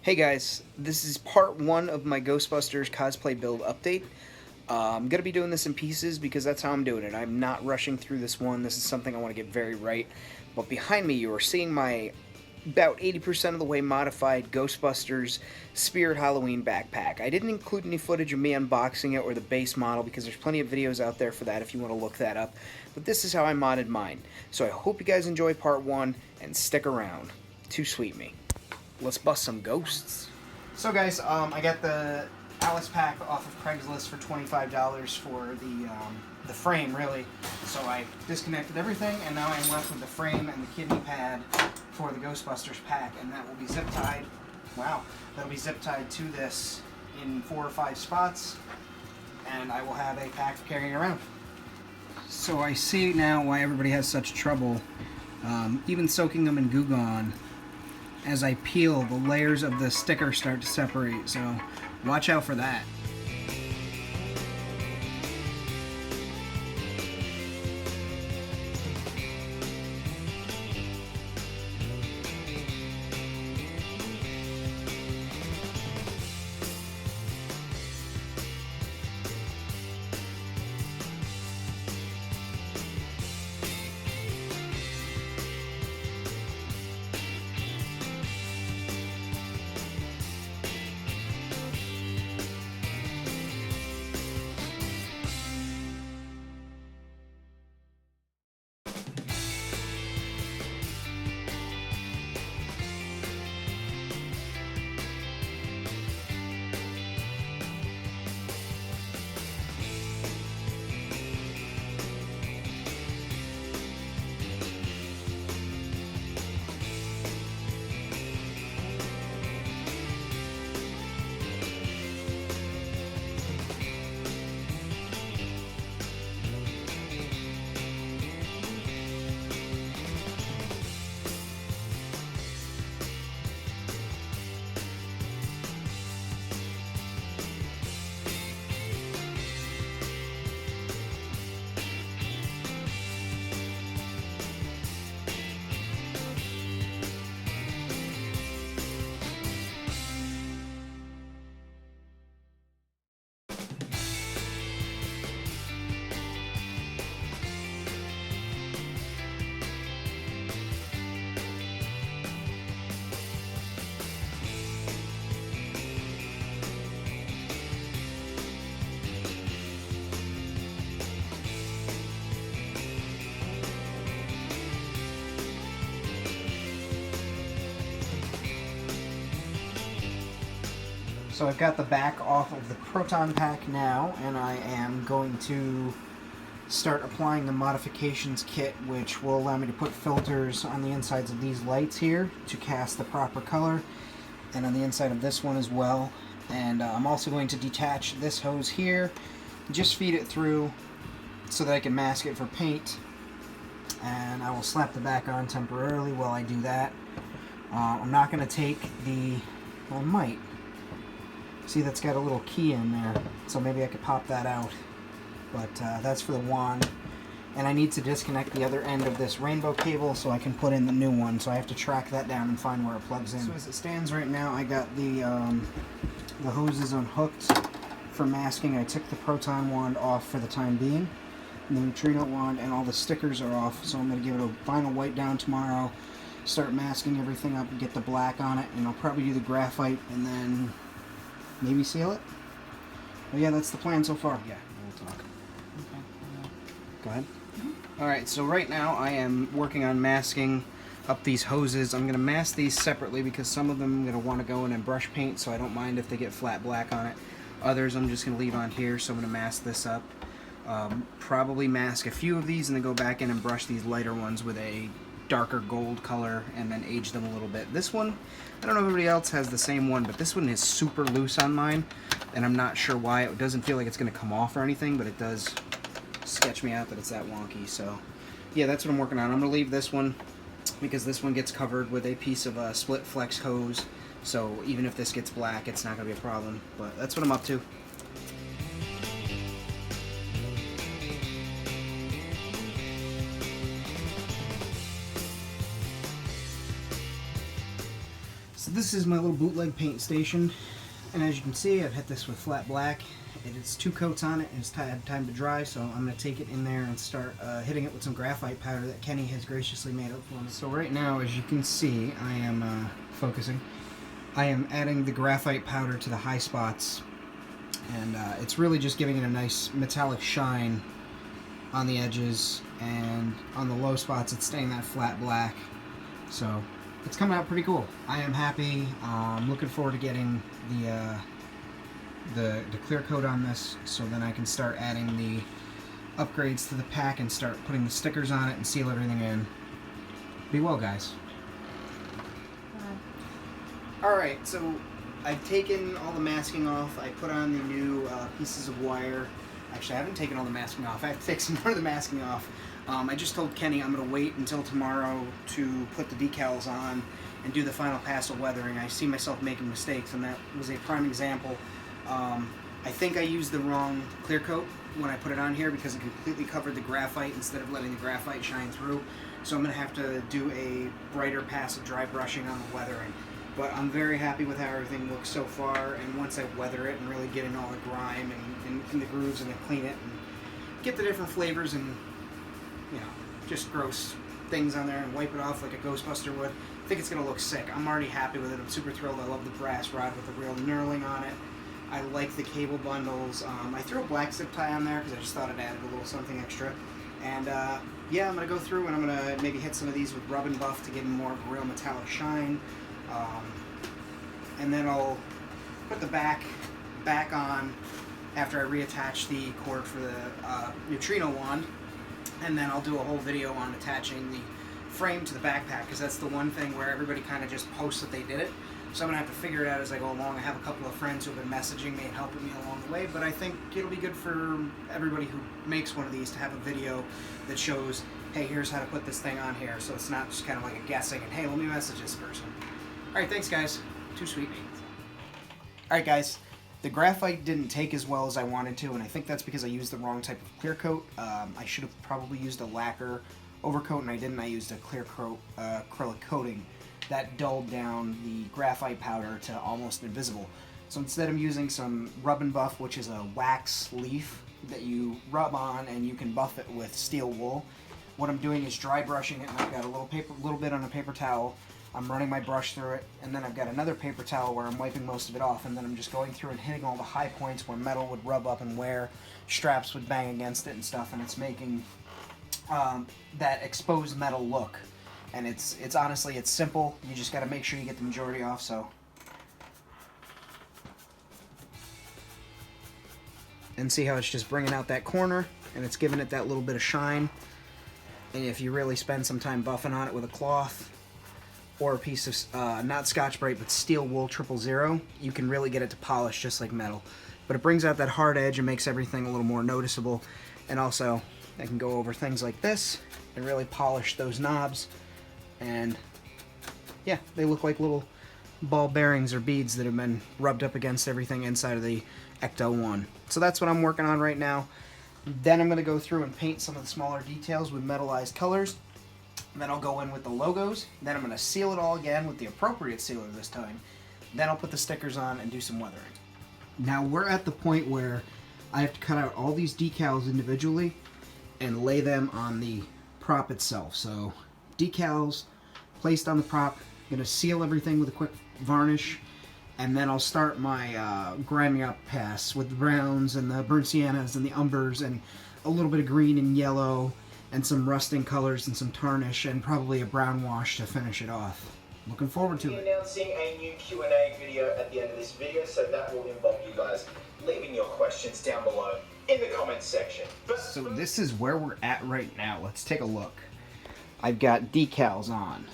Hey guys, this is part one of my Ghostbusters cosplay build update. I'm going to be doing this in pieces because that's how I'm doing it. I'm not rushing through this one. This is something I want to get very right. But behind me you are seeing my about 80% of the way modified Ghostbusters Spirit Halloween backpack. I didn't include any footage of me unboxing it or the base model because there's plenty of videos out there for that if you want to look that up. But this is how I modded mine. So I hope you guys enjoy part one and stick around. Too sweet me. Let's bust some ghosts. So guys, I got the Alice pack off of Craigslist for $25 for the frame, really. So I disconnected everything, and now I'm left with the frame and the kidney pad for the Ghostbusters pack, and that will be zip tied. Wow, that'll be zip tied to this in 4 or 5 spots, and I will have a pack for carrying around. So I see now why everybody has such trouble, even soaking them in Goo Gone. As I peel, the layers of the sticker start to separate, so watch out for that. So I've got the back off of the Proton Pack now, and I am going to start applying the modifications kit, which will allow me to put filters on the insides of these lights here to cast the proper color, and on the inside of this one as well. And I'm also going to detach this hose here, just feed it through so that I can mask it for paint, and I will slap the back on temporarily while I do that. I'm not going to take the... well, I might. See, that's got a little key in there, so maybe I could pop that out. But that's for the wand. And I need to disconnect the other end of this rainbow cable so I can put in the new one, so I have to track that down and find where it plugs in. So as it stands right now, I got the hoses unhooked for masking. I took the proton wand off for the time being. And the neutrino wand and all the stickers are off, so I'm going to give it a final wipe down tomorrow, start masking everything up and get the black on it, and I'll probably do the graphite and then maybe seal it. But yeah, that's the plan so far. Yeah, we'll talk. Okay. Go ahead. Mm-hmm. Alright, so right now I am working on masking up these hoses. I'm going to mask these separately because some of them I'm going to want to go in and brush paint, so I don't mind if they get flat black on it. Others I'm just going to leave on here, so I'm going to mask this up. Probably mask a few of these and then go back in and brush these lighter ones with a darker gold color and then age them a little bit. This one, I don't know if everybody else has the same one, but this one is super loose on mine, and I'm not sure why. It doesn't feel like it's going to come off or anything, but it does sketch me out that it's that wonky. So yeah, that's what I'm working on. I'm going to leave this one because this one gets covered with a piece of split flex hose, so even if this gets black, it's not going to be a problem. But that's what I'm up to. So this is my little bootleg paint station, and as you can see, I've hit this with flat black. It's 2 coats on it, and it's had time to dry, so I'm going to take it in there and start hitting it with some graphite powder that Kenny has graciously made up for me. So right now, as you can see, I am focusing. I am adding the graphite powder to the high spots, and it's really just giving it a nice metallic shine on the edges, and on the low spots it's staying that flat black. So it's coming out pretty cool. I am happy. I'm looking forward to getting the clear coat on this, so then I can start adding the upgrades to the pack and start putting the stickers on it and seal everything in. Be well, guys. Alright, so I've taken all the masking off. I put on the new pieces of wire. Actually, I haven't taken all the masking off. I have to take some more of the masking off. I just told Kenny I'm going to wait until tomorrow to put the decals on and do the final pass of weathering. I see myself making mistakes, and that was a prime example. I think I used the wrong clear coat when I put it on here because it completely covered the graphite instead of letting the graphite shine through. So I'm going to have to do a brighter pass of dry brushing on the weathering. But I'm very happy with how everything looks so far, and once I weather it and really get in all the grime and the grooves and then clean it and get the different flavors and, you know, just gross things on there and wipe it off like a Ghostbuster would, I think it's going to look sick. I'm already happy with it. I'm super thrilled. I love the brass rod with the real knurling on it. I like the cable bundles. I threw a black zip tie on there because I just thought it added a little something extra. And yeah, I'm going to go through and I'm going to maybe hit some of these with rub and buff to give them more of a real metallic shine. And then I'll put the back on after I reattach the cord for the neutrino wand, and then I'll do a whole video on attaching the frame to the backpack, because that's the one thing where everybody kind of just posts that they did it. So I'm going to have to figure it out as I go along. I have a couple of friends who have been messaging me and helping me along the way, but I think it'll be good for everybody who makes one of these to have a video that shows, hey, here's how to put this thing on here, so it's not just kind of like a guessing and, hey, let me message this person. Alright, thanks guys. Too sweet. Alright guys, the graphite didn't take as well as I wanted to, and I think that's because I used the wrong type of clear coat. I should have probably used a lacquer overcoat, and I didn't. I used a clear coat acrylic coating that dulled down the graphite powder to almost invisible. So instead I'm using some rub and buff, which is a wax leaf that you rub on and you can buff it with steel wool. What I'm doing is dry brushing it, and I've got a little bit on a paper towel. I'm running my brush through it, and then I've got another paper towel where I'm wiping most of it off, and then I'm just going through and hitting all the high points where metal would rub up and where straps would bang against it and stuff, and it's making that exposed metal look. And it's honestly, it's simple. You just got to make sure you get the majority off. So, and see how it's just bringing out that corner, and it's giving it that little bit of shine. And if you really spend some time buffing on it with a cloth or a piece of not Scotch-Brite but steel wool 000, you can really get it to polish just like metal. But it brings out that hard edge and makes everything a little more noticeable. And also, I can go over things like this and really polish those knobs. And yeah, they look like little ball bearings or beads that have been rubbed up against everything inside of the Ecto-1. So that's what I'm working on right now. Then I'm going to go through and paint some of the smaller details with metallized colors. Then I'll go in with the logos. Then I'm going to seal it all again with the appropriate sealer this time. Then I'll put the stickers on and do some weathering. Now we're at the point where I have to cut out all these decals individually and lay them on the prop itself. So decals placed on the prop. I'm going to seal everything with a quick varnish, and then I'll start my grinding up pass with the browns and the burnt siennas and the umbers and a little bit of green and yellow and some rusting colors and some tarnish and probably a brown wash to finish it off. Looking forward to it. Announcing a new Q&A video at the end of this video, so that will involve you guys leaving your questions down below in the comments section. So this is where we're at right now. Let's take a look. I've got decals on.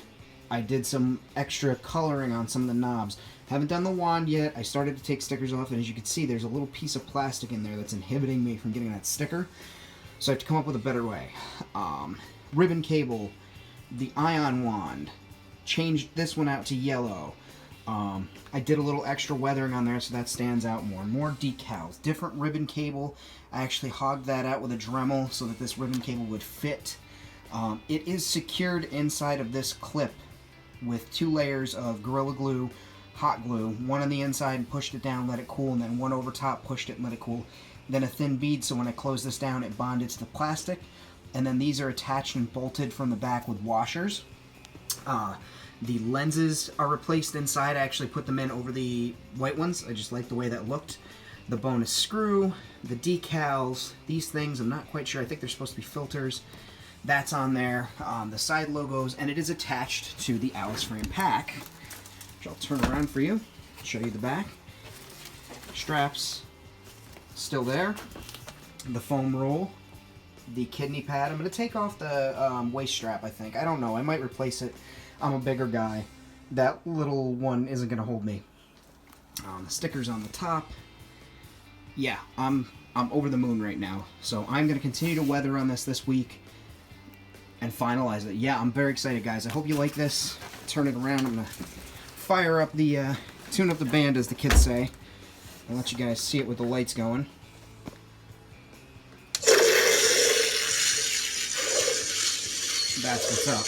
I did some extra coloring on some of the knobs. Haven't done the wand yet. I started to take stickers off, and as you can see, there's a little piece of plastic in there that's inhibiting me from getting that sticker. So I have to come up with a better way. Ribbon cable, the ion wand, changed this one out to yellow. I did a little extra weathering on there so that stands out more. More decals, different ribbon cable. I actually hogged that out with a Dremel so that this ribbon cable would fit. It is secured inside of this clip with 2 layers of Gorilla Glue hot glue. One on the inside, pushed it down, let it cool, and then one over top, pushed it and let it cool. Then a thin bead, so when I close this down, it bonded to the plastic. And then these are attached and bolted from the back with washers. The lenses are replaced inside. I actually put them in over the white ones. I just like the way that looked. The bonus screw, the decals, these things, I'm not quite sure. I think they're supposed to be filters. That's on there. The side logos, and it is attached to the Alice frame pack, which I'll turn around for you, show you the back. Straps, still there. The foam roll, the kidney pad. I'm going to take off the waist strap, I think. I don't know. I might replace it. I'm a bigger guy. That little one isn't going to hold me. The stickers on the top. Yeah, I'm over the moon right now. So I'm going to continue to weather on this week and finalize it. Yeah, I'm very excited, guys. I hope you like this. Turn it around. I'm going to fire up the, tune up the band, as the kids say. I'll let you guys see it with the lights going. That's what's up.